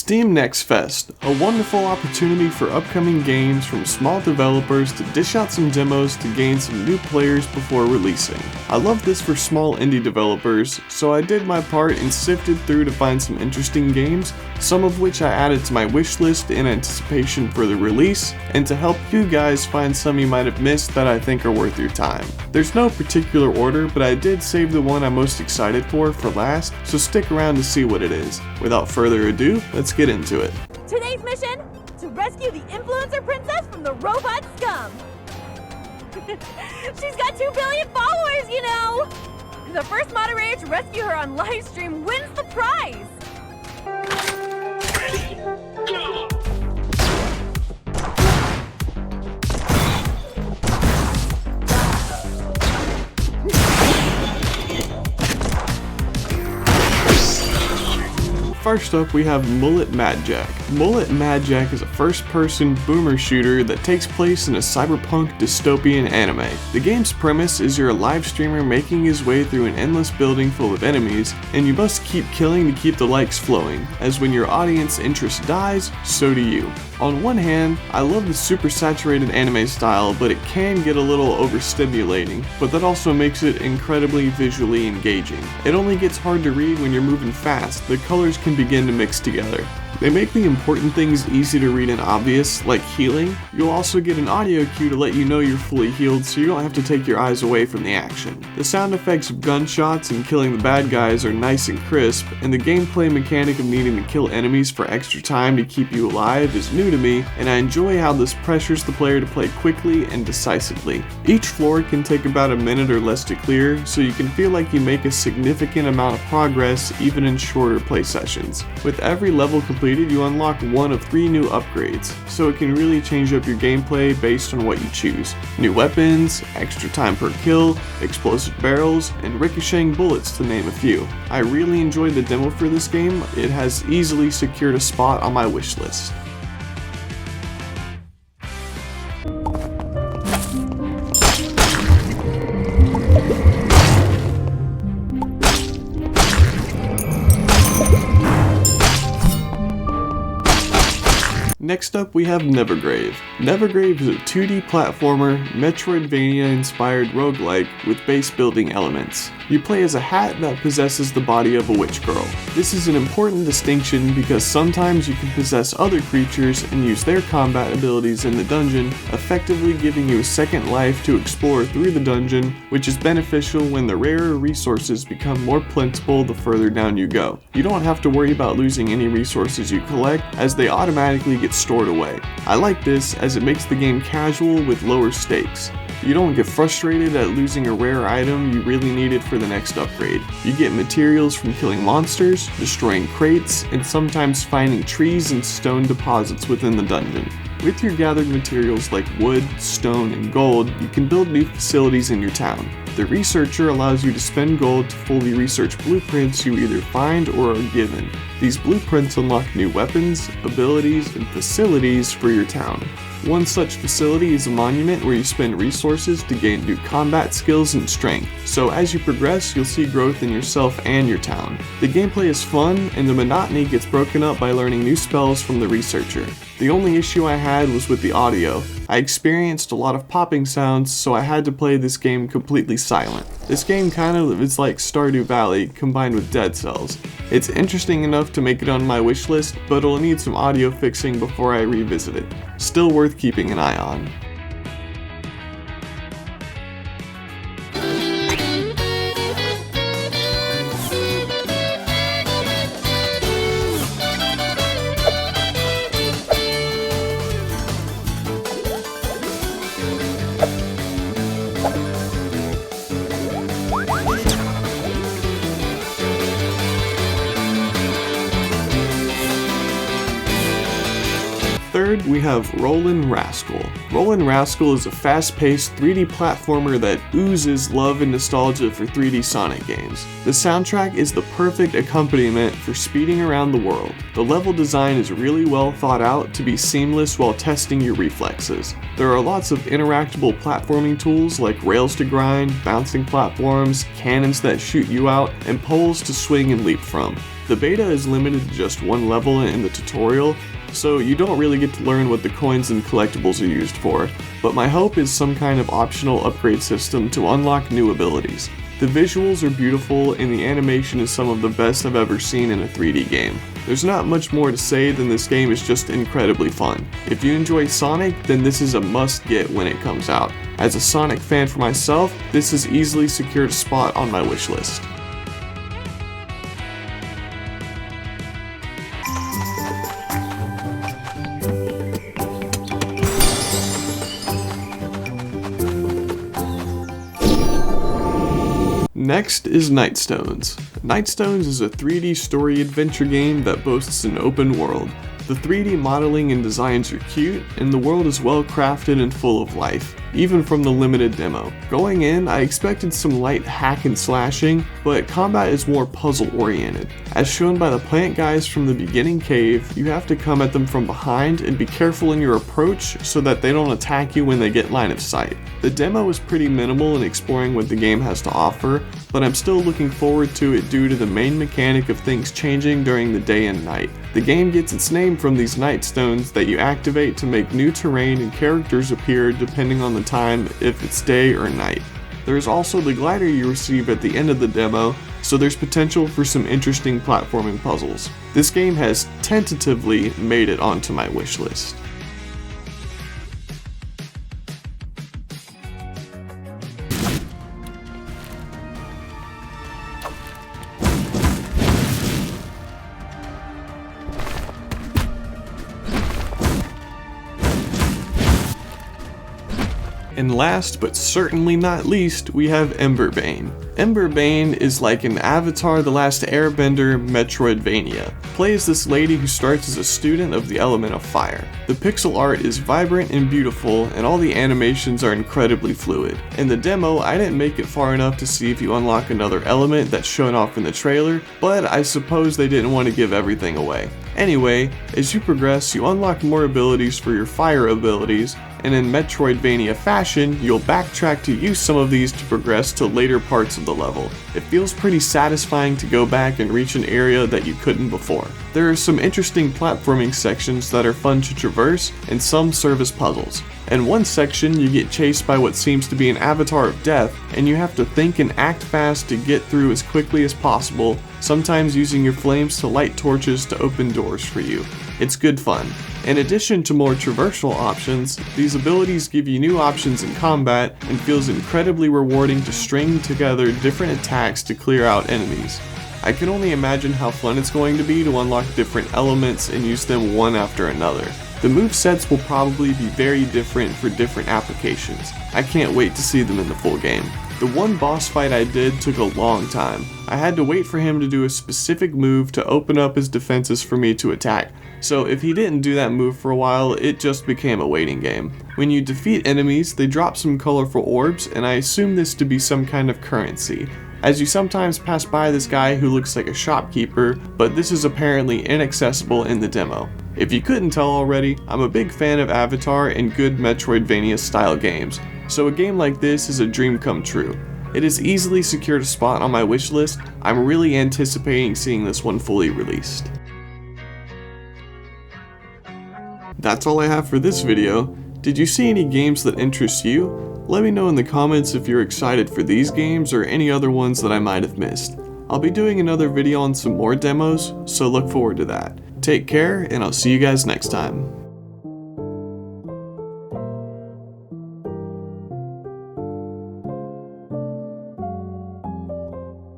Steam Next Fest, a wonderful opportunity for upcoming games from small developers to dish out some demos to gain some new players before releasing. I love this for small indie developers, so I did my part and sifted through to find some interesting games, some of which I added to my wish list in anticipation for the release, and to help you guys find some you might have missed that I think are worth your time. There's no particular order, but I did save the one I'm most excited for last, so stick around to see what it is. Without further ado, let's get into it. Today's mission? To rescue the influencer princess from the robot scum. She's got 2 billion followers, you know! The first moderator to rescue her on livestream wins the prize! Ready, go! First up, we have Mullet MadJack. Mullet MadJack is a first-person boomer shooter that takes place in a cyberpunk dystopian anime. The game's premise is you're a live streamer making his way through an endless building full of enemies, and you must keep killing to keep the likes flowing, as when your audience interest dies, so do you. On one hand, I love the super saturated anime style, but it can get a little overstimulating, but that also makes it incredibly visually engaging. It only gets hard to read when you're moving fast. The colors can begin to mix together. They make the important things easy to read and obvious, like healing. You'll also get an audio cue to let you know you're fully healed, so you don't have to take your eyes away from the action. The sound effects of gunshots and killing the bad guys are nice and crisp, and the gameplay mechanic of needing to kill enemies for extra time to keep you alive is new to me, and I enjoy how this pressures the player to play quickly and decisively. Each floor can take about a minute or less to clear, so you can feel like you make a significant amount of progress even in shorter play sessions. With every level completed, you unlock one of 3 new upgrades, so it can really change up your gameplay based on what you choose. New weapons, extra time per kill, explosive barrels, and ricocheting bullets to name a few. I really enjoyed the demo for this game. It has easily secured a spot on my wish list. Next up, we have NeverGrave. NeverGrave is a 2D platformer, Metroidvania-inspired roguelike with base building elements. You play as a hat that possesses the body of a witch girl. This is an important distinction because sometimes you can possess other creatures and use their combat abilities in the dungeon, effectively giving you a second life to explore through the dungeon, which is beneficial when the rarer resources become more plentiful the further down you go. You don't have to worry about losing any resources you collect, as they automatically get stored away. I like this as it makes the game casual with lower stakes. You don't get frustrated at losing a rare item you really needed for the next upgrade. You get materials from killing monsters, destroying crates, and sometimes finding trees and stone deposits within the dungeon. With your gathered materials like wood, stone, and gold, you can build new facilities in your town. The researcher allows you to spend gold to fully research blueprints you either find or are given. These blueprints unlock new weapons, abilities, and facilities for your town. One such facility is a monument where you spend resources to gain new combat skills and strength, so as you progress you'll see growth in yourself and your town. The gameplay is fun, and the monotony gets broken up by learning new spells from the researcher. The only issue I had was with the audio. I experienced a lot of popping sounds, so I had to play this game completely silent. This game kind of is like Stardew Valley combined with Dead Cells. It's interesting enough to make it on my wish list, but it'll need some audio fixing before I revisit it. Still worth keeping an eye on. third, we have Rollin Rascal. Rollin Rascal is a fast-paced 3D platformer that oozes love and nostalgia for 3D Sonic games. The soundtrack is the perfect accompaniment for speeding around the world. The level design is really well thought out to be seamless while testing your reflexes. There are lots of interactable platforming tools like rails to grind, bouncing platforms, cannons that shoot you out, and poles to swing and leap from. The beta is limited to just one level in the tutorial, so you don't really get to learn what the coins and collectibles are used for, but my hope is some kind of optional upgrade system to unlock new abilities. The visuals are beautiful and the animation is some of the best I've ever seen in a 3D game. There's not much more to say than this game is just incredibly fun. If you enjoy Sonic, then this is a must-get when it comes out. As a Sonic fan for myself, this has easily secured a spot on my wishlist. Next is Nightstones. Nightstones is a 3D story adventure game that boasts an open world. The 3D modeling and designs are cute, and the world is well crafted and full of life, even from the limited demo. Going in, I expected some light hack and slashing, but combat is more puzzle oriented. As shown by the plant guys from the beginning cave, you have to come at them from behind and be careful in your approach so that they don't attack you when they get line of sight. The demo is pretty minimal in exploring what the game has to offer, but I'm still looking forward to it due to the main mechanic of things changing during the day and night. The game gets its name from these Nightstones that you activate to make new terrain and characters appear depending on the time, if it's day or night. There is also the glider you receive at the end of the demo, so there's potential for some interesting platforming puzzles. This game has tentatively made it onto my wishlist. And last but certainly not least, we have Emberbane. Emberbane is like an Avatar: The Last Airbender Metroidvania. Play as this lady who starts as a student of the element of fire. The pixel art is vibrant and beautiful, and all the animations are incredibly fluid. In the demo, I didn't make it far enough to see if you unlock another element that's shown off in the trailer, but I suppose they didn't want to give everything away. Anyway, as you progress, you unlock more abilities for your fire abilities, and in Metroidvania fashion, you'll backtrack to use some of these to progress to later parts of the level. It feels pretty satisfying to go back and reach an area that you couldn't before. There are some interesting platforming sections that are fun to traverse, and some serve as puzzles. In one section, you get chased by what seems to be an avatar of death, and you have to think and act fast to get through as quickly as possible, sometimes using your flames to light torches to open doors for you. It's good fun. In addition to more traversal options, these abilities give you new options in combat and feels incredibly rewarding to string together different attacks to clear out enemies. I can only imagine how fun it's going to be to unlock different elements and use them one after another. The movesets will probably be very different for different applications. I can't wait to see them in the full game. The one boss fight I did took a long time. I had to wait for him to do a specific move to open up his defenses for me to attack, so if he didn't do that move for a while, it just became a waiting game. When you defeat enemies, they drop some colorful orbs, and I assume this to be some kind of currency, as you sometimes pass by this guy who looks like a shopkeeper, but this is apparently inaccessible in the demo. If you couldn't tell already, I'm a big fan of Avatar and good Metroidvania style games, so a game like this is a dream come true. It has easily secured a spot on my wish list. I'm really anticipating seeing this one fully released. That's all I have for this video. Did you see any games that interest you? Let me know in the comments if you're excited for these games or any other ones that I might have missed. I'll be doing another video on some more demos, so look forward to that. Take care, and I'll see you guys next time.